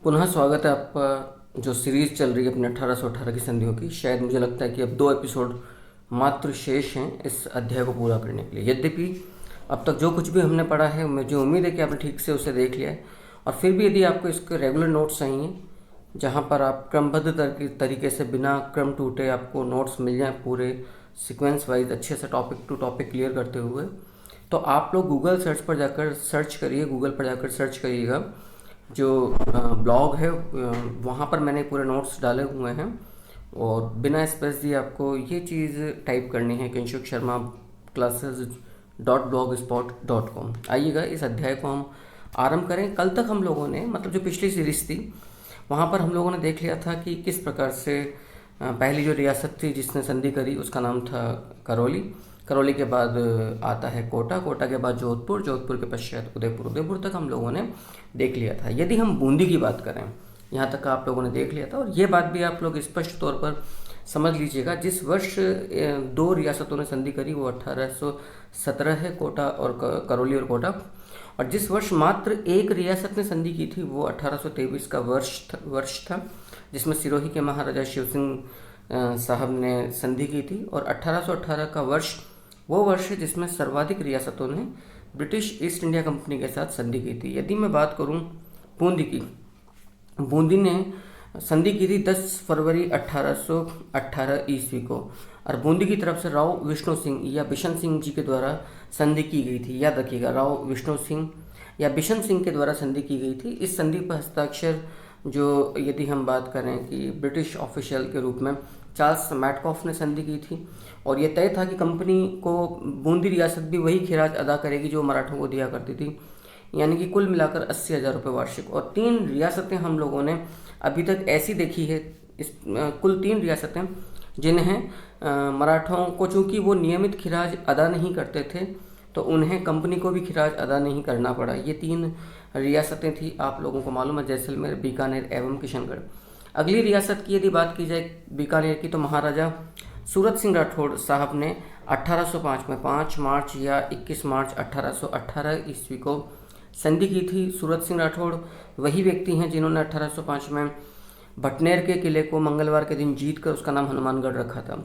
पुनः स्वागत है आपका। जो सीरीज़ चल रही है अपने 1818 की संधियों की, शायद मुझे लगता है कि अब 2 एपिसोड मात्र शेष हैं इस अध्याय को पूरा करने के लिए। यद्यपि अब तक जो कुछ भी हमने पढ़ा है, मुझे उम्मीद है कि आपने ठीक से उसे देख लिया है। और फिर भी यदि आपको इसके रेगुलर नोट्स चाहिए, जहाँ पर आप क्रमबद्ध तरीके से बिना क्रम टूटे आपको नोट्स मिल जाएँ पूरे सीक्वेंस वाइज अच्छे से टॉपिक टू टॉपिक क्लियर करते हुए, तो आप लोग गूगल सर्च पर जाकर सर्च करिए, गूगल पर जाकर सर्च करिएगा। जो ब्लॉग है वहाँ पर मैंने पूरे नोट्स डाले हुए हैं, और बिना स्पेस दिए आपको ये चीज़ टाइप करनी है किंशुक शर्मा classes.blogspot.com। आइएगा, इस अध्याय को हम आरंभ करें। कल तक हम लोगों ने, मतलब जो पिछली सीरीज़ थी वहाँ पर हम लोगों ने देख लिया था कि किस प्रकार से पहली जो रियासत थी जिसने संधि करी उसका नाम था करौली। करौली के बाद आता है कोटा, कोटा के बाद जोधपुर, जोधपुर के पश्चात उदयपुर, उदयपुर तक हम लोगों ने देख लिया था। यदि हम बूंदी की बात करें, यहाँ तक आप लोगों ने देख लिया था। और ये बात भी आप लोग स्पष्ट तौर पर समझ लीजिएगा, जिस वर्ष 2 रियासतों ने संधि करी वो 1817 है, कोटा और करौली और कोटा। और जिस वर्ष मात्र एक रियासत ने संधि की थी वो 1823 का वर्ष था, जिसमें सिरोही के महाराजा शिव सिंह साहब ने संधि की थी। और 1818 का वर्ष वो वर्ष है जिसमें सर्वाधिक रियासतों ने ब्रिटिश ईस्ट इंडिया कंपनी के साथ संधि की थी। यदि मैं बात करूं बूंदी की, बूंदी ने संधि की थी 10 फरवरी 1818 ईस्वी को, और बूंदी की तरफ से राव विष्णु सिंह या बिशन सिंह जी के द्वारा संधि की गई थी। याद रखिएगा, राव विष्णु सिंह या बिशन सिंह के द्वारा संधि की गई थी। इस संधि पर हस्ताक्षर, जो यदि हम बात करें कि ब्रिटिश ऑफिशियल के रूप में चार्ल्स मैटकॉफ ने संधि की थी, और यह तय था कि कंपनी को बूंदी रियासत भी वही खिराज अदा करेगी जो मराठों को दिया करती थी, यानी कि कुल मिलाकर 80,000 रुपये वार्षिक। और 3 रियासतें हम लोगों ने अभी तक ऐसी देखी है, कुल 3 रियासतें जिन्हें मराठों को, चूँकि वो नियमित खिराज अदा नहीं करते थे, तो उन्हें कंपनी को भी खिराज अदा नहीं करना पड़ा। ये 3 रियासतें थी, आप लोगों को मालूम है, जैसलमेर, बीकानेर एवं किशनगढ़। अगली रियासत की यदि बात की जाए बीकानेर की, तो महाराजा सूरत सिंह राठौड़ साहब ने 1805 में 5 मार्च या 21 मार्च 1818 ईस्वी को संधि की थी। सूरत सिंह राठौड़ वही व्यक्ति हैं जिन्होंने 1805 में भटनेर के किले को मंगलवार के दिन जीतकर उसका नाम हनुमानगढ़ रखा था।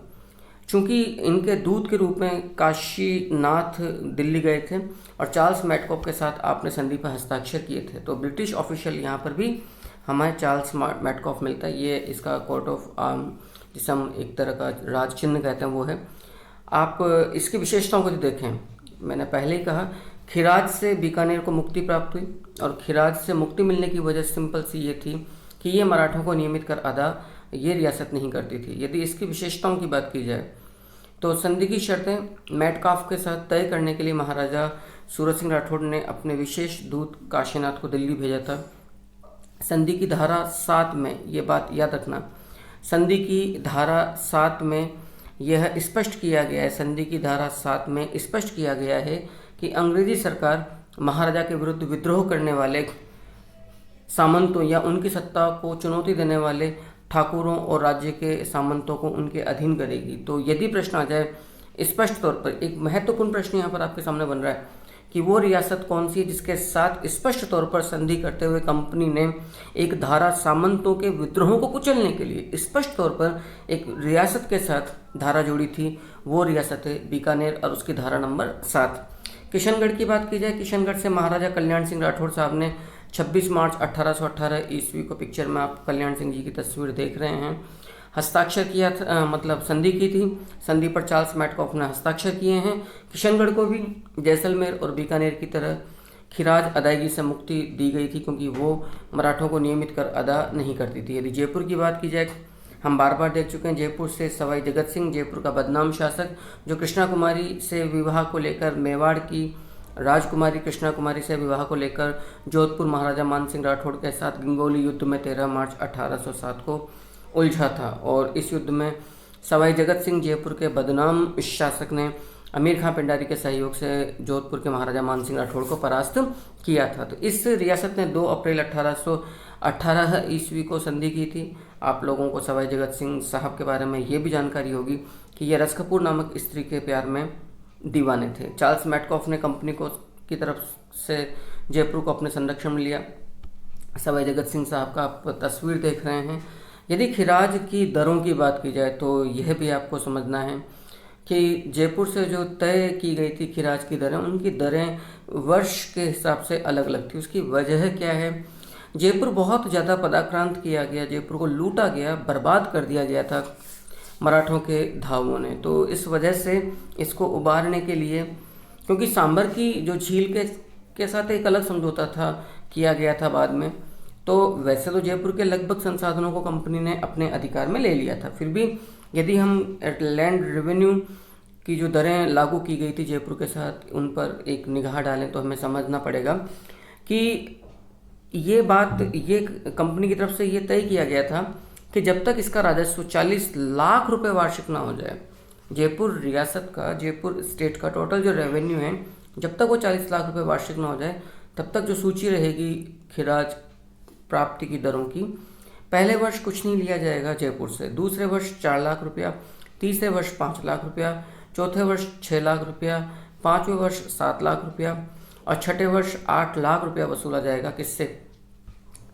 चूंकि इनके दूत के रूप में काशीनाथ दिल्ली गए थे और चार्ल्स मैटकॉफ के साथ आपने संधि पर हस्ताक्षर किए थे, तो ब्रिटिश ऑफिशियल यहाँ पर भी हमें चार्ल्स मैटकॉफ मिलता है। ये इसका कोट ऑफ आर्म, जिसे हम एक तरह का राज चिन्ह कहते हैं, वो है। आप इसकी विशेषताओं को देखें, मैंने पहले ही कहा, खिराज से बीकानेर को मुक्ति प्राप्त हुई, और खिराज से मुक्ति मिलने की वजह सिंपल सी ये थी कि ये मराठों को नियमित कर अदा ये रियासत नहीं करती थी। यदि इसकी विशेषताओं की बात की जाए तो संधि की शर्तें मैटकॉफ के साथ तय करने के लिए महाराजा सूरत सिंह राठौड़ ने अपने विशेष दूत काशीनाथ को दिल्ली भेजा था। संधि की धारा 7 में, ये बात याद रखना, संधि की धारा 7 में यह स्पष्ट किया गया है, संधि की धारा 7 में स्पष्ट किया गया है कि अंग्रेजी सरकार महाराजा के विरुद्ध विद्रोह करने वाले सामंतों या उनकी सत्ता को चुनौती देने वाले ठाकुरों और राज्य के सामंतों को उनके अधीन करेगी। तो यदि प्रश्न आ जाए, स्पष्ट तौर पर एक महत्वपूर्ण प्रश्न यहाँ पर आपके सामने बन रहा है कि वो रियासत कौन सी है जिसके साथ स्पष्ट तौर पर संधि करते हुए कंपनी ने एक धारा सामंतों के विद्रोहों को कुचलने के लिए स्पष्ट तौर पर एक रियासत के साथ धारा जोड़ी थी। वो रियासत है बीकानेर और उसकी धारा नंबर 7। किशनगढ़ की बात की जाए, किशनगढ़ से महाराजा कल्याण सिंह राठौड़ साहब ने 26 मार्च 1818 ईस्वी को, पिक्चर में आप कल्याण सिंह जी की तस्वीर देख रहे हैं, हस्ताक्षर किया था, मतलब संधि की थी। संधि पर चार्ल्स मैटकॉफ ने हस्ताक्षर किए हैं। किशनगढ़ को भी जैसलमेर और बीकानेर की तरह खिराज अदायगी से मुक्ति दी गई थी, क्योंकि वो मराठों को नियमित कर अदा नहीं करती थी। यदि जयपुर की बात की जाए, हम बार बार देख चुके हैं, जयपुर से सवाई जगत सिंह, जयपुर का बदनाम शासक, जो कृष्णा कुमारी से विवाह को लेकर, मेवाड़ की राजकुमारी कृष्णा कुमारी से विवाह को लेकर जोधपुर महाराजा मान सिंह राठौड़ के साथ गंगोली युद्ध में 13 मार्च 1807 को उलझा था। और इस युद्ध में सवाई जगत सिंह, जयपुर के बदनाम शासक, ने अमीर खां पिंडारी के सहयोग से जोधपुर के महाराजा मान सिंह राठौड़ को परास्त किया था। तो इस रियासत ने 2 अप्रैल 1818 ईस्वी को संधि की थी। आप लोगों को सवाई जगत सिंह साहब के बारे में ये भी जानकारी होगी कि ये रस कपूर नामक स्त्री के प्यार में दीवाने थे। चार्ल्स मैटकॉफ ने कंपनी को की तरफ से जयपुर को अपने संरक्षण में लिया। सवाई जगत सिंह साहब का आप तस्वीर देख रहे हैं। यदि खिराज की दरों की बात की जाए तो यह भी आपको समझना है कि जयपुर से जो तय की गई थी खिराज की दरें, उनकी दरें वर्ष के हिसाब से अलग अलग थी। उसकी वजह क्या है? जयपुर बहुत ज़्यादा पदाक्रांत किया गया, जयपुर को लूटा गया, बर्बाद कर दिया गया था मराठों के धावों ने। तो इस वजह से इसको उबारने के लिए, क्योंकि सांबर की जो झील के साथ एक अलग समझौता था किया गया था बाद में, तो वैसे तो जयपुर के लगभग संसाधनों को कंपनी ने अपने अधिकार में ले लिया था। फिर भी यदि हम लैंड रेवेन्यू की जो दरें लागू की गई थी जयपुर के साथ, उन पर एक निगाह डालें तो हमें समझना पड़ेगा कि ये बात, ये कंपनी की तरफ से ये तय किया गया था कि जब तक इसका राजस्व 40 लाख रुपए वार्षिक ना हो जाए, जयपुर रियासत का, जयपुर स्टेट का टोटल जो रेवेन्यू है, जब तक वो 40 लाख रुपए वार्षिक ना हो जाए, तब तक जो सूची रहेगी खिराज प्राप्ति की दरों की, पहले वर्ष कुछ नहीं लिया जाएगा जयपुर से, दूसरे वर्ष 4 लाख रुपया, तीसरे वर्ष 5 लाख रुपया, चौथे वर्ष 6 लाख रुपया, पाँचवें वर्ष 7 लाख रुपया और छठे वर्ष 8 लाख रुपया वसूला जाएगा। किससे?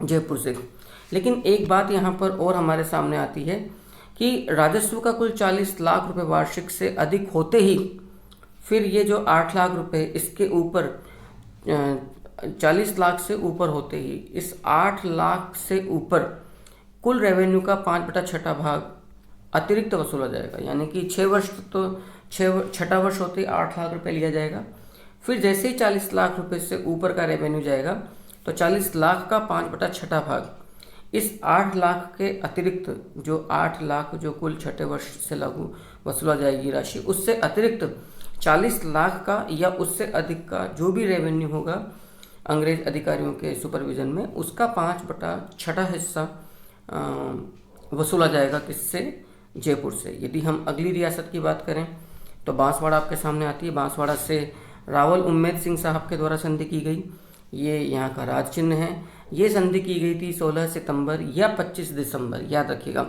जयपुर से। लेकिन एक बात यहाँ पर और हमारे सामने आती है कि राजस्व का कुल 40 लाख रुपए वार्षिक से अधिक होते ही फिर ये जो 8 लाख रुपए इसके ऊपर 40 लाख से ऊपर होते ही इस 8 लाख से ऊपर कुल रेवेन्यू का 5/6 भाग अतिरिक्त वसूला जाएगा। यानी कि 6 वर्ष तो छठा वर्ष होते ही 8 लाख रुपए लिया जाएगा। फिर जैसे ही 40 लाख रुपए से ऊपर का रेवेन्यू जाएगा तो 40 लाख का 5/6 भाग इस 8 लाख के अतिरिक्त, जो 8 लाख जो कुल छठे वर्ष से लागू वसूला जाएगी राशि, उससे अतिरिक्त 40 लाख का या उससे अधिक का जो भी रेवेन्यू होगा अंग्रेज अधिकारियों के सुपरविजन में, उसका 5/6 हिस्सा वसूला जाएगा। किससे? जयपुर से। यदि हम अगली रियासत की बात करें तो बांसवाड़ा आपके सामने आती है। बांसवाड़ा से रावल उम्मेद सिंह साहब के द्वारा संधि की गई, ये यहाँ का राज चिन्ह है। ये संधि की गई थी 16 सितंबर या 25 दिसंबर, याद रखिएगा,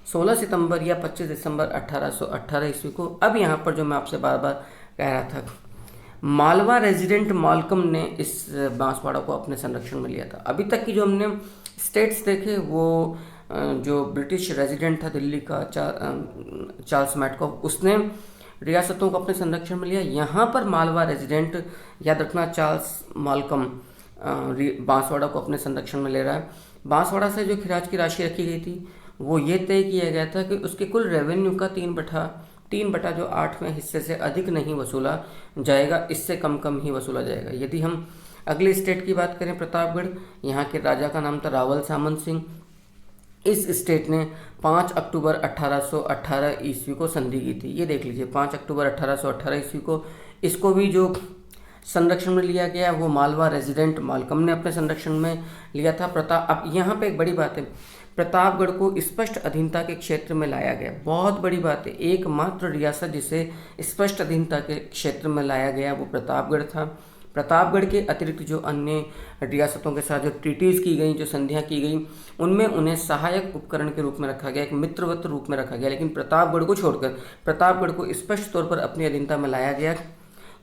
16 सितंबर या 25 दिसंबर 1818 ईस्वी को। अब यहाँ पर जो मैं आपसे बार बार कह रहा था, मालवा रेजिडेंट मालकम ने इस बांसवाड़ा को अपने संरक्षण में लिया था। अभी तक की जो हमने स्टेट्स देखे, वो जो ब्रिटिश रेजिडेंट था दिल्ली का चार्ल्स मैटकॉफ, उसने रियासतों को अपने संरक्षण में लिया। यहाँ पर मालवा रेजिडेंट, याद रखना, चार्ल्स मालकम बांसवाड़ा को अपने संरक्षण में ले रहा है। बांसवाड़ा से जो खिराज की राशि रखी गई थी वो ये तय किया गया था कि उसके कुल रेवेन्यू का 3/8वें हिस्से से अधिक नहीं वसूला जाएगा, इससे कम ही वसूला जाएगा। यदि हम अगले स्टेट की बात करें, प्रतापगढ़, यहाँ के राजा का नाम था रावल सामंत सिंह। इस स्टेट ने 5 अक्टूबर 1818 ईस्वी को संधि की थी। ये देख लीजिए, 5 अक्टूबर 1818 ईस्वी को इसको भी जो संरक्षण में लिया गया वो मालवा रेजिडेंट मालकम ने अपने संरक्षण में लिया था। अब यहाँ पे एक बड़ी बात है, प्रतापगढ़ को स्पष्ट अधीनता के क्षेत्र में लाया गया। बहुत बड़ी बात है, एकमात्र रियासत जिसे स्पष्ट अधीनता के क्षेत्र में लाया गया वो प्रतापगढ़ था। प्रतापगढ़ के अतिरिक्त जो अन्य रियासतों के साथ जो ट्रीटीज़ की गई, जो संधियाँ की गई, उनमें उन्हें सहायक उपकरण के रूप में रखा गया, एक मित्रवत रूप में रखा गया। लेकिन प्रतापगढ़ को छोड़कर प्रतापगढ़ को स्पष्ट तौर पर अपनी अधीनता में लाया गया।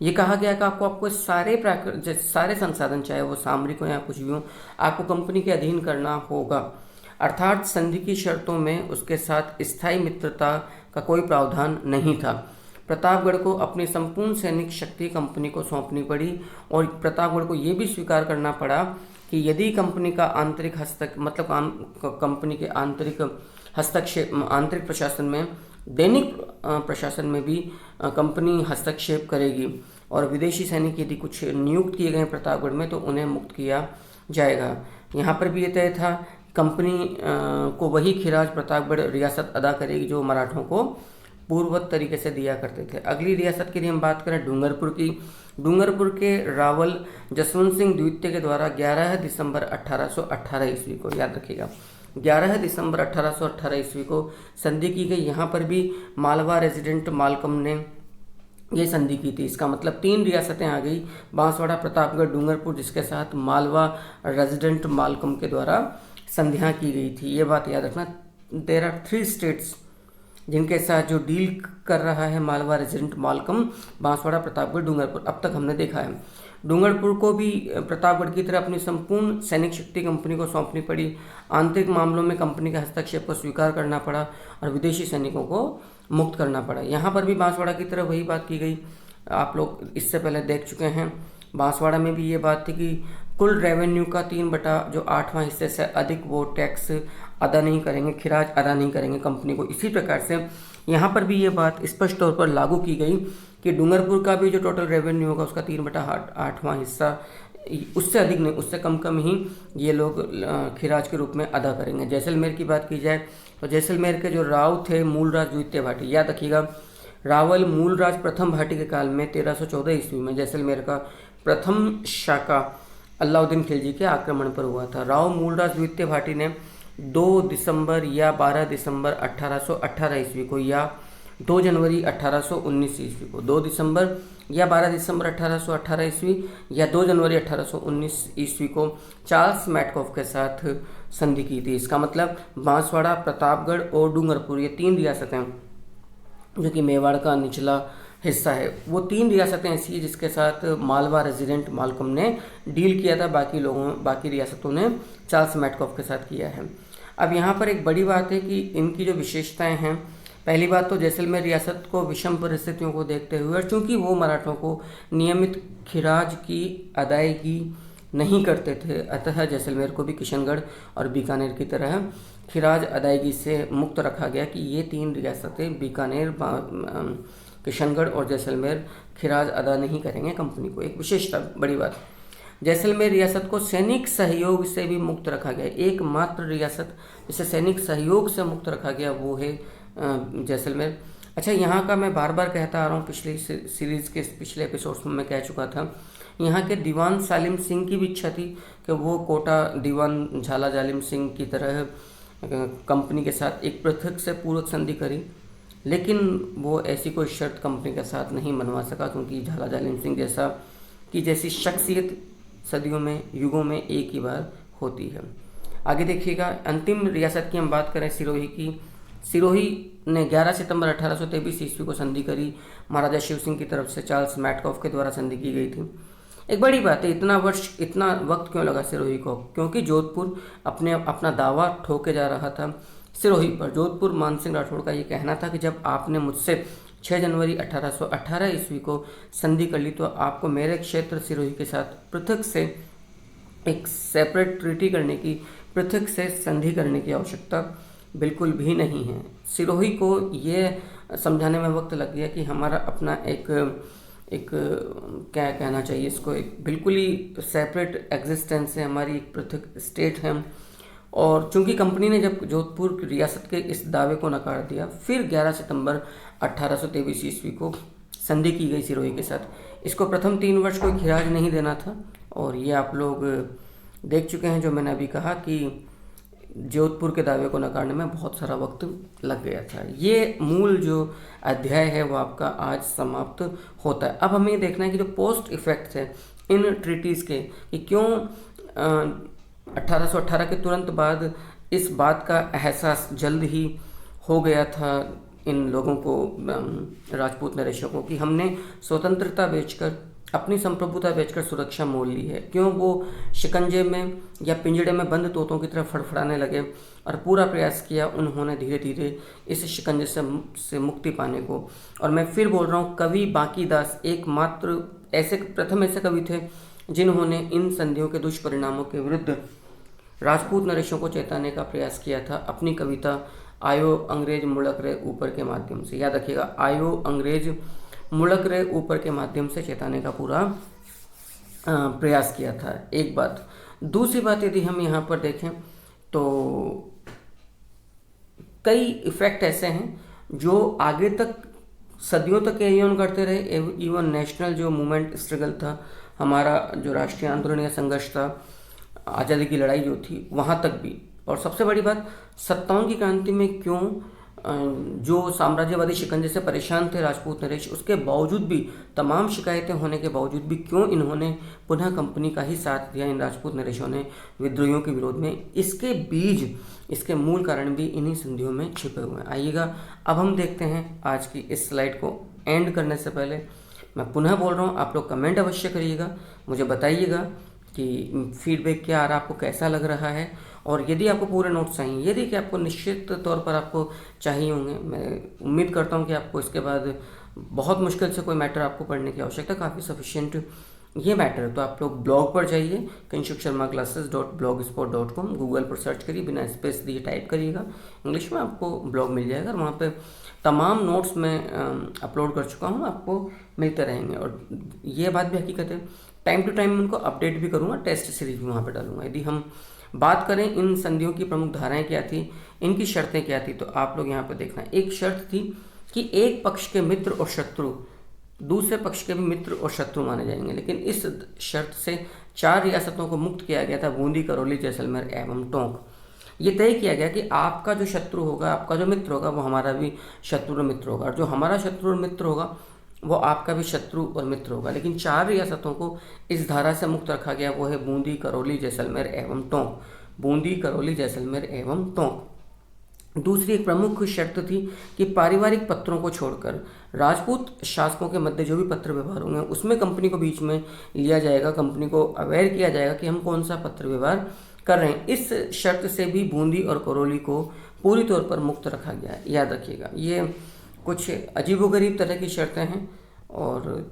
ये कहा गया कि आपको सारे संसाधन, चाहे वो सामरिक हो या कुछ भी हो, आपको कंपनी के अधीन करना होगा। अर्थात संधि की शर्तों में उसके साथ स्थायी मित्रता का कोई प्रावधान नहीं था। प्रतापगढ़ को अपनी संपूर्ण सैनिक शक्ति कंपनी को सौंपनी पड़ी और प्रतापगढ़ को ये भी स्वीकार करना पड़ा कि यदि कंपनी का आंतरिक कंपनी के आंतरिक हस्तक्षेप, आंतरिक प्रशासन में, दैनिक प्रशासन में भी कंपनी हस्तक्षेप करेगी और विदेशी सैनिक यदि कुछ नियुक्त किए गए प्रतापगढ़ में तो उन्हें मुक्त किया जाएगा। यहाँ पर भी ये तय था, कंपनी को वही खिराज प्रतापगढ़ रियासत अदा करेगी जो मराठों को पूर्ववत तरीके से दिया करते थे। अगली रियासत की हम बात करें डूंगरपुर की। डूंगरपुर के रावल जसवंत सिंह द्वितीय के द्वारा 11 दिसंबर 1818 ईस्वी को, याद रखिएगा, 11 दिसंबर 1818 ईस्वी को संधि की गई। यहाँ पर भी मालवा रेजिडेंट मालकम ने ये संधि की थी। इसका मतलब 3 रियासतें आ गई, बांसवाड़ा, प्रतापगढ़, डूंगरपुर, जिसके साथ मालवा रेजिडेंट मालकम के द्वारा संधियाँ की गई थी। ये बात याद रखना। देयर आर 3 स्टेट्स जिनके साथ जो डील कर रहा है मालवा रेजिडेंट मालकम, बांसवाड़ा, प्रतापगढ़, डूंगरपुर। अब तक हमने देखा है डूंगरपुर को भी प्रतापगढ़ की तरह अपनी संपूर्ण सैनिक शक्ति कंपनी को सौंपनी पड़ी। आंतरिक मामलों में कंपनी के हस्तक्षेप को स्वीकार करना पड़ा और विदेशी सैनिकों को मुक्त करना पड़ा। यहाँ पर भी बांसवाड़ा की तरह वही बात की गई। आप लोग इससे पहले देख चुके हैं, बांसवाड़ा में भी ये बात थी कि कुल रेवेन्यू का 3/8वां हिस्से से अधिक वो टैक्स अदा नहीं करेंगे, खिराज अदा नहीं करेंगे कंपनी को। इसी प्रकार से यहाँ पर भी ये बात स्पष्ट तौर पर लागू की गई कि डूंगरपुर का भी जो टोटल रेवेन्यू होगा उसका 3/8वां हिस्सा, उससे अधिक नहीं, उससे कम कम ही ये लोग खिराज के रूप में अदा करेंगे। जैसलमेर की बात की जाए तो जैसलमेर के जो राव थे मूलराज द्वितीय भाटी, याद रखिएगा रावल मूलराज प्रथम भाटी के काल में 1314 ईस्वी में जैसलमेर का प्रथम शाका अलाउद्दीन खिलजी के आक्रमण पर हुआ था। राव मूलराज द्वितीय भाटी ने 2 दिसंबर या 12 दिसंबर 1818 ईस्वी को या 2 जनवरी 1819 ईस्वी को, 2 दिसंबर या 12 दिसंबर 1818 ईस्वी या 2 जनवरी 1819 ईस्वी को चार्ल्स मैटकॉफ के साथ संधि की थी। इसका मतलब बांसवाड़ा, प्रतापगढ़ और डूंगरपुर, ये 3 रियासतें जो कि मेवाड़ का निचला हिस्सा है, वो 3 रियासतें ऐसी है जिसके साथ मालवा रेजिडेंट मालकम ने डील किया था। बाकी रियासतों ने चार्ल्स मैटकॉफ के साथ किया है। अब यहाँ पर एक बड़ी बात है कि इनकी जो विशेषताएं हैं, पहली बात तो जैसलमेर रियासत को विषम परिस्थितियों को देखते हुए और चूंकि वो मराठों को नियमित खिराज की अदायगी नहीं करते थे, अतः जैसलमेर को भी किशनगढ़ और बीकानेर की तरह खिराज अदायगी से मुक्त रखा गया कि ये 3 रियासतें बीकानेर, किशनगढ़ और जैसलमेर खिराज अदा नहीं करेंगे कंपनी को। एक विशेषता, बड़ी बात, जैसलमेर रियासत को सैनिक सहयोग से भी मुक्त रखा गया। एकमात्र रियासत जिसे सैनिक सहयोग से मुक्त रखा गया वो है जैसलमेर। अच्छा, यहाँ का मैं बार बार कहता आ रहा हूँ, पिछली सीरीज के पिछले एपिसोड्स में मैं कह चुका था, यहाँ के दीवान सालिम सिंह की भी इच्छा थी कि वो कोटा दीवान झाला जालिम सिंह की तरह कंपनी के साथ एक पृथक से पूरक संधि करी, लेकिन वो ऐसी कोई शर्त कंपनी के साथ नहीं बनवा सका, क्योंकि झाला जालिम सिंह जैसी शख्सियत सदियों में, युगों में एक ही बार होती है। आगे देखिएगा, अंतिम रियासत की हम बात करें सिरोही की। सिरोही ने 11 सितंबर 1823 ईस्वी को संधि करी। महाराजा शिव सिंह की तरफ से चार्ल्स मैटकॉफ के द्वारा संधि की गई थी। एक बड़ी बात है, इतना वक्त क्यों लगा सिरोही को? क्योंकि जोधपुर अपना दावा ठोके जा रहा था सिरोही पर। जोधपुर मानसिंह राठौड़ का ये कहना था कि जब आपने मुझसे 6 जनवरी 1818 ईस्वी को संधि कर ली तो आपको मेरे क्षेत्र सिरोही के साथ पृथक से एक सेपरेट ट्रीटी करने की, पृथक से संधि करने की आवश्यकता बिल्कुल भी नहीं है। सिरोही को ये समझाने में वक्त लग गया कि हमारा अपना एक क्या कहना चाहिए इसको, एक बिल्कुल ही सेपरेट एग्जिस्टेंस है, हमारी एक पृथक स्टेट है। और चूंकि कंपनी ने जब जोधपुर रियासत के इस दावे को नकार दिया, फिर 11 सितंबर 1823 ईस्वी को संधि की गई सिरोही के साथ। इसको प्रथम 3 वर्ष कोई खिराज नहीं देना था, और ये आप लोग देख चुके हैं जो मैंने अभी कहा कि जोधपुर के दावे को नकारने में बहुत सारा वक्त लग गया था। ये मूल जो अध्याय है वो आपका आज समाप्त होता है। अब हमें देखना है कि जो पोस्ट इफेक्ट्स है इन ट्रीटीज़ के, कि क्यों 1818 के तुरंत बाद इस बात का एहसास जल्द ही हो गया था इन लोगों को, राजपूत नरेशों को, कि हमने स्वतंत्रता बेचकर, अपनी संप्रभुता बेचकर सुरक्षा मोल ली है। क्यों वो शिकंजे में या पिंजड़े में बंद तोतों की तरह फड़फड़ाने लगे और पूरा प्रयास किया उन्होंने धीरे धीरे इस शिकंजे से मुक्ति पाने को। और मैं फिर बोल रहा हूँ, कवि बांकीदास एकमात्र प्रथम ऐसे कवि थे जिन्होंने इन संधियों के दुष्परिणामों के विरुद्ध राजपूत नरेशों को चेताने का प्रयास किया था अपनी कविता आयो अंग्रेज मुड़क रे ऊपर के माध्यम से। याद रखिएगा, आयो अंग्रेज मुड़क रे ऊपर के माध्यम से चेताने का पूरा प्रयास किया था। एक बात। दूसरी बात, यदि हम यहाँ पर देखें तो कई इफेक्ट ऐसे हैं जो आगे तक सदियों तक कैरी ऑन करते रहे। इवन नेशनल जो मूवमेंट स्ट्रगल था, हमारा जो राष्ट्रीय आंदोलन या संघर्ष था, आज़ादी की लड़ाई जो थी, वहाँ तक भी। और सबसे बड़ी बात, सत्ताओं की क्रांति में क्यों जो साम्राज्यवादी शिकंजे से परेशान थे राजपूत नरेश, उसके बावजूद भी, तमाम शिकायतें होने के बावजूद भी क्यों इन्होंने पुनः कंपनी का ही साथ दिया, इन राजपूत नरेशों ने विद्रोहियों के विरोध में। इसके बीज, इसके मूल कारण भी इन्हीं संधियों में छिपे हुए हैं। आइएगा अब हम देखते हैं आज की इस स्लाइड को एंड करने से पहले मैं पुनः बोल रहा हूँ, आप लोग कमेंट अवश्य करिएगा, मुझे बताइएगा कि फीडबैक क्या आ रहा है, आपको कैसा लग रहा है। और यदि आपको पूरे नोट्स चाहिए, यदि कि आपको निश्चित तौर पर आपको चाहिए होंगे, मैं उम्मीद करता हूँ कि आपको इसके बाद बहुत मुश्किल से कोई मैटर आपको पढ़ने की आवश्यकता, काफ़ी सफिशिएंट ये मैटर है, तो आप लोग ब्लॉग पर जाइए, किंशुक शर्मा classes.blogspot.com, गूगल पर सर्च करिए, बिना स्पेस दिए टाइप करिएगा, इंग्लिश में आपको ब्लॉग मिल जाएगा, और वहाँ पे तमाम नोट्स मैं अपलोड कर चुका हूँ, आपको मिलते रहेंगे। और ये बात भी हकीकत है, टाइम टू टाइम उनको अपडेट भी करूँगा, टेस्ट सीरीज भी वहाँ पर डालूंगा। यदि हम बात करें इन संधियों की प्रमुख धाराएं क्या थी, इनकी शर्तें क्या थी, तो आप लोग यहाँ पर देखना, एक शर्त थी कि एक पक्ष के मित्र और शत्रु दूसरे पक्ष के भी मित्र और शत्रु माने जाएंगे, लेकिन इस शर्त से 4 रियासतों को मुक्त किया गया था, बूंदी, करौली, जैसलमेर एवं टोंक। ये तय किया गया कि आपका जो शत्रु होगा, आपका जो मित्र होगा, वो हमारा भी शत्रु और मित्र होगा, और जो हमारा शत्रु और मित्र होगा वो आपका भी शत्रु और मित्र होगा। लेकिन 4 रियासतों को इस धारा से मुक्त रखा गया, वो है बूंदी, करौली, जैसलमेर एवं टोंक। बूंदी, करौली, जैसलमेर एवं टोंक। दूसरी एक प्रमुख शर्त थी कि पारिवारिक पत्रों को छोड़कर राजपूत शासकों के मध्य जो भी पत्र व्यवहार होंगे उसमें कंपनी को बीच में लिया जाएगा, कंपनी को अवेयर किया जाएगा कि हम कौन सा पत्र व्यवहार कर रहे हैं। इस शर्त से भी बूंदी और करौली को पूरी तौर पर मुक्त रखा गया है, याद रखिएगा। ये कुछ अजीबोगरीब तरह की शर्तें हैं और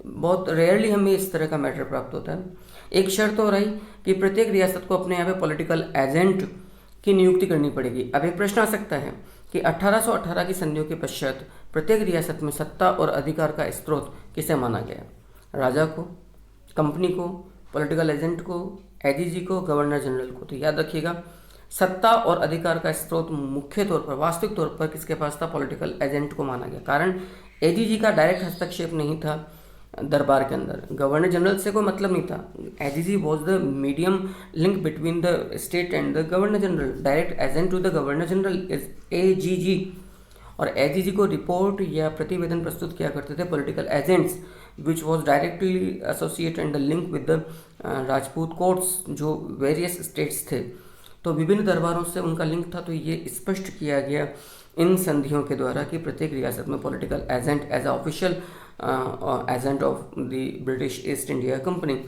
बहुत रेयरली हमें इस तरह का मैटर प्राप्त होता है। एक शर्त और आई कि प्रत्येक रियासत को अपने यहाँ पे पॉलिटिकल एजेंट की नियुक्ति करनी पड़ेगी। अब एक प्रश्न आ सकता है कि 1818 की संधियों के पश्चात प्रत्येक रियासत में सत्ता और अधिकार का स्रोत किसे माना गया? राजा को, कंपनी को, पॉलिटिकल एजेंट को, एडीजी को, गवर्नर जनरल को। तो याद रखिएगा, सत्ता और अधिकार का स्रोत मुख्य तौर पर, वास्तविक तौर पर किसके पास था? पॉलिटिकल एजेंट को माना गया। कारण एडीजी का डायरेक्ट हस्तक्षेप नहीं था दरबार के अंदर, गवर्नर जनरल से कोई मतलब नहीं था। ADG was the medium link between the state and the governor general. Direct agent to the governor general is AGG. और एजीजी को रिपोर्ट या प्रतिवेदन प्रस्तुत किया करते थे political agents, which was directly associate and the link with the Rajput courts, जो various states थे। तो विभिन्न दरबारों से उनका लिंक था। तो ये स्पष्ट किया गया इन संधियों के द्वारा कि प्रत्येक रियासत में political agent as official agent of the British East India Company,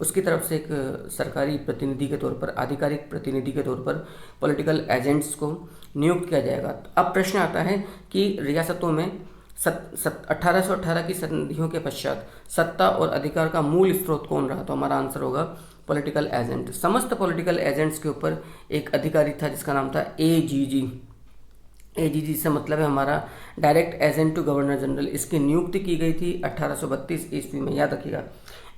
उसकी तरफ से एक सरकारी प्रतिनिधि के तौर पर, आधिकारिक प्रतिनिधि के तौर पर पॉलिटिकल एजेंट्स को नियुक्त किया जाएगा। अब प्रश्न आता है कि रियासतों में 1818 की संधियों के पश्चात सत्ता और अधिकार का मूल स्रोत कौन रहा? तो हमारा आंसर होगा पॉलिटिकल एजेंट। समस्त पॉलिटिकल एजेंट्स के ऊपर एक अधिकारी था जिसका नाम था एजीजी। एजीजी से मतलब है हमारा direct agent to governor general. इसकी नियुक्ति की गई थी 1832 ईस्वी में, याद रखिएगा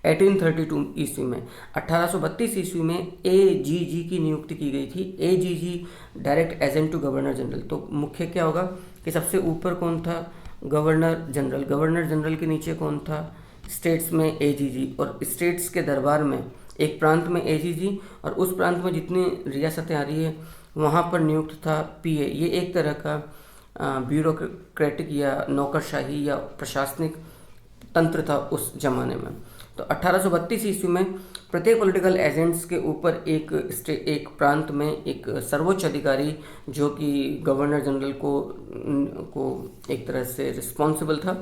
1832 ईस्वी में। 1832 ईस्वी में एजीजी की नियुक्ति की गई थी। AGG direct agent to governor general. तो मुख्य क्या होगा कि सबसे ऊपर कौन था? Governor general. गवर्नर जनरल के नीचे कौन था? स्टेट्स में एजीजी, और स्टेट्स के दरबार में एक प्रांत में एजीजी, और उस प्रांत में जितनी रियासतें आ रही है वहाँ पर नियुक्त था पीए। ये एक तरह का ब्यूरोक्रेटिक या नौकरशाही या प्रशासनिक तंत्र था उस जमाने में। तो 1832 ईस्वी में प्रत्येक पॉलिटिकल एजेंट्स के ऊपर एक प्रांत में एक सर्वोच्च अधिकारी जो कि गवर्नर जनरल को एक तरह से रिस्पॉन्सिबल था,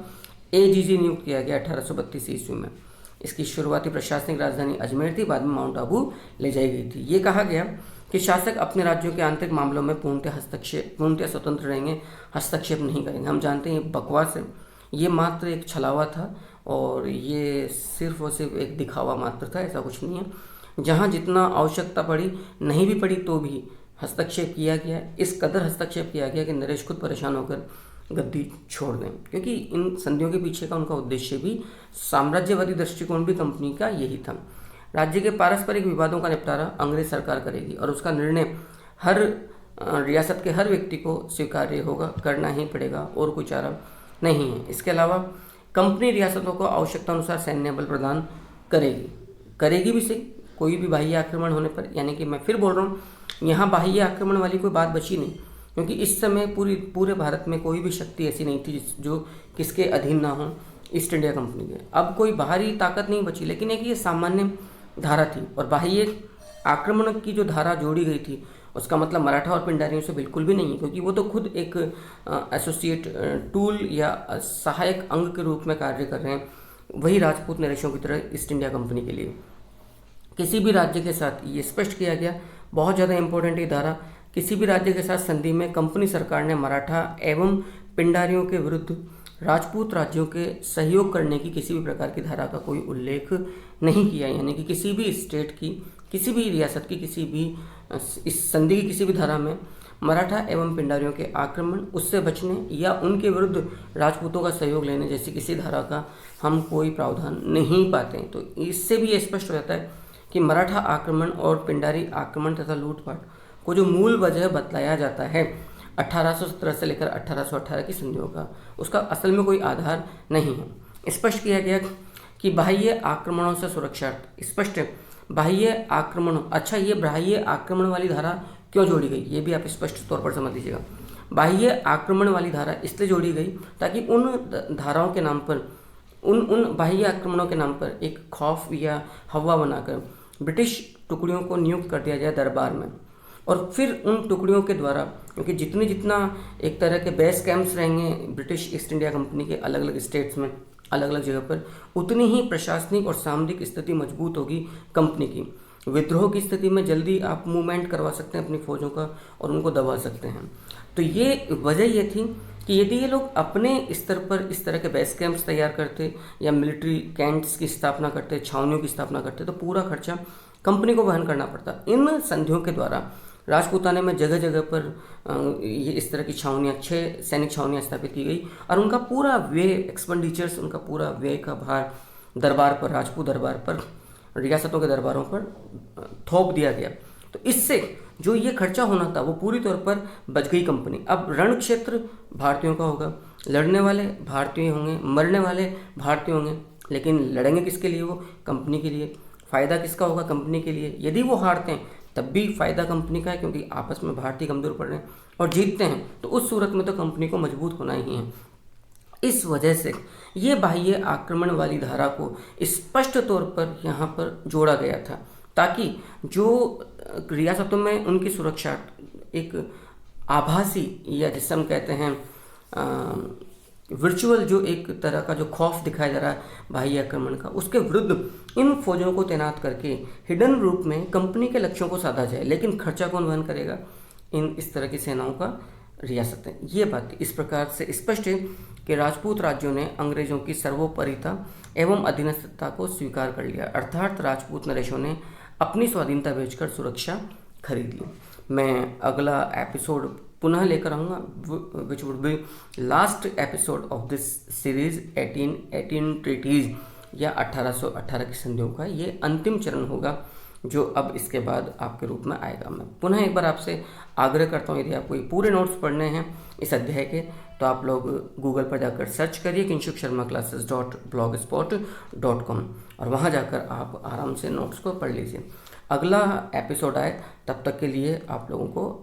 एजीजी नियुक्त किया गया 1832 ईस्वी में। इसकी शुरुआती प्रशासनिक राजधानी अजमेर थी, बाद में माउंट आबू ले जाई गई थी। ये कहा गया कि शासक अपने राज्यों के आंतरिक मामलों में पूर्णतः स्वतंत्र रहेंगे, हस्तक्षेप नहीं करेंगे। हम जानते हैं ये बकवास है, ये मात्र एक छलावा था और ये सिर्फ और सिर्फ एक दिखावा मात्र था, ऐसा कुछ नहीं है। जहाँ जितना आवश्यकता पड़ी, नहीं भी पड़ी तो भी हस्तक्षेप किया गया। इस कदर हस्तक्षेप किया गया कि नरेश खुद परेशान होकर गद्दी छोड़ दें, क्योंकि इन संधियों के पीछे का उनका उद्देश्य भी, साम्राज्यवादी दृष्टिकोण भी कंपनी का यही था। राज्य के पारस्परिक विवादों का निपटारा अंग्रेज सरकार करेगी और उसका निर्णय हर रियासत के हर व्यक्ति को स्वीकार्य होगा, करना ही पड़ेगा और कोई चारा नहीं है। इसके अलावा कंपनी रियासतों को आवश्यकता अनुसार सैन्य बल प्रदान करेगी भी सही, कोई भी बाह्य आक्रमण होने पर। यानी कि मैं फिर बोल रहा हूँ, यहाँ बाह्य आक्रमण वाली कोई बात बची नहीं, क्योंकि इस समय पूरे भारत में कोई भी शक्ति ऐसी नहीं थी जो किसके अधीन ना हो, ईस्ट इंडिया कंपनी के। अब कोई बाहरी ताकत नहीं बची, लेकिन एक ये सामान्य धारा थी और बाह्य आक्रमण की जो धारा जोड़ी गई थी उसका मतलब मराठा और पिंडारियों से बिल्कुल भी नहीं है, क्योंकि वो तो खुद एक एसोसिएट टूल या सहायक अंग के रूप में कार्य कर रहे हैं, वही राजपूत नरेशों की तरह ईस्ट इंडिया कंपनी के लिए। किसी भी राज्य के साथ ये स्पष्ट किया गया, बहुत ज़्यादा इंपॉर्टेंट ये धारा, किसी भी राज्य के साथ संधि में कंपनी सरकार ने मराठा एवं पिंडारियों के विरुद्ध राजपूत राज्यों के सहयोग करने की किसी भी प्रकार की धारा का कोई उल्लेख नहीं किया। यानी कि किसी भी स्टेट की, किसी भी रियासत की, किसी भी इस संधि की किसी भी धारा में मराठा एवं पिंडारियों के आक्रमण, उससे बचने या उनके विरुद्ध राजपूतों का सहयोग लेने जैसी किसी धारा का हम कोई प्रावधान नहीं पाते। तो इससे भी ये स्पष्ट हो जाता है कि मराठा आक्रमण और पिंडारी आक्रमण तथा लूटपाट को जो मूल वजह बतलाया जाता है 1817 से लेकर 1818 की संधियों का, उसका असल में कोई आधार नहीं है। स्पष्ट किया गया कि बाह्य आक्रमणों से सुरक्षा, स्पष्ट है बाह्य आक्रमणों, अच्छा ये बाह्य आक्रमण वाली धारा क्यों जोड़ी गई, ये भी आप स्पष्ट तौर पर समझ लीजिएगा। बाह्य आक्रमण वाली धारा इसलिए जोड़ी गई ताकि उन धाराओं के नाम पर, उन बाह्य आक्रमणों के नाम पर एक खौफ या हवा बनाकर ब्रिटिश टुकड़ियों को नियुक्त कर दिया जाए दरबार में, और फिर उन टुकड़ियों के द्वारा, क्योंकि जितना एक तरह के बेस कैंप्स रहेंगे ब्रिटिश ईस्ट इंडिया कंपनी के अलग अलग स्टेट्स में, अलग अलग जगह पर, उतनी ही प्रशासनिक और सामरिक स्थिति मजबूत होगी कंपनी की। विद्रोह की स्थिति में जल्दी आप मूवमेंट करवा सकते हैं अपनी फौजों का और उनको दबा सकते हैं। तो ये वजह ये थी कि यदि ये लोग अपने स्तर पर इस तरह के बेस कैंप्स तैयार करते या मिलिट्री कैंट्स की स्थापना करते, छावनियों की स्थापना करते, तो पूरा खर्चा कंपनी को वहन करना पड़ता। इन संधियों के द्वारा राजपूताने में जगह जगह पर ये इस तरह की छावनियाँ, 6 सैनिक छावनियाँ स्थापित की गई और उनका पूरा व्यय, एक्सपेंडिचर्स, उनका पूरा व्यय का भार दरबार पर, राजपूत दरबार पर, रियासतों के दरबारों पर थोप दिया गया। तो इससे जो ये खर्चा होना था वो पूरी तौर पर बच गई कंपनी। अब रण क्षेत्र भारतीयों का होगा, लड़ने वाले भारतीय होंगे, मरने वाले भारतीय होंगे, लेकिन लड़ेंगे किसके लिए? वो कंपनी के लिए। फ़ायदा किसका होगा? कंपनी के लिए। यदि वो हारते हैं तब भी फ़ायदा कंपनी का है, क्योंकि आपस में भारतीय कमज़ोर पड़ रहे हैं, और जीतते हैं तो उस सूरत में तो कंपनी को मजबूत होना ही है। इस वजह से ये बाह्य आक्रमण वाली धारा को स्पष्ट तौर पर यहाँ पर जोड़ा गया था, ताकि जो रियासतों में उनकी सुरक्षा एक आभासी, या जिसे हम कहते हैं वर्चुअल, जो एक तरह का जो खौफ दिखाया जा रहा है बाह्य आक्रमण का, उसके विरुद्ध इन फौजों को तैनात करके हिडन रूप में कंपनी के लक्ष्यों को साधा जाए। लेकिन खर्चा कौन वहन करेगा? इन इस तरह की सेनाओं का रियासतें। ये बात इस प्रकार से स्पष्ट है कि राजपूत राज्यों ने अंग्रेजों की सर्वोपरिता एवं अधीनस्थता को स्वीकार कर लिया, अर्थात राजपूत नरेशों ने अपनी स्वाधीनता बेचकर सुरक्षा खरीद ली। मैं अगला एपिसोड पुनः लेकर आऊँगा, which would be last episode of this series 1818 treaties या 1818 की संधियों का। ये अंतिम चरण होगा जो अब इसके बाद आपके रूप में आएगा। मैं पुनः एक बार आपसे आग्रह करता हूँ, यदि आपको ये पूरे नोट्स पढ़ने हैं इस अध्याय के, तो आप लोग गूगल पर जाकर सर्च करिए kinshuksharmaclasses.blogspot.com और वहाँ जाकर आप आराम से नोट्स को पढ़ लीजिए। अगला एपिसोड आए तब तक के लिए आप लोगों को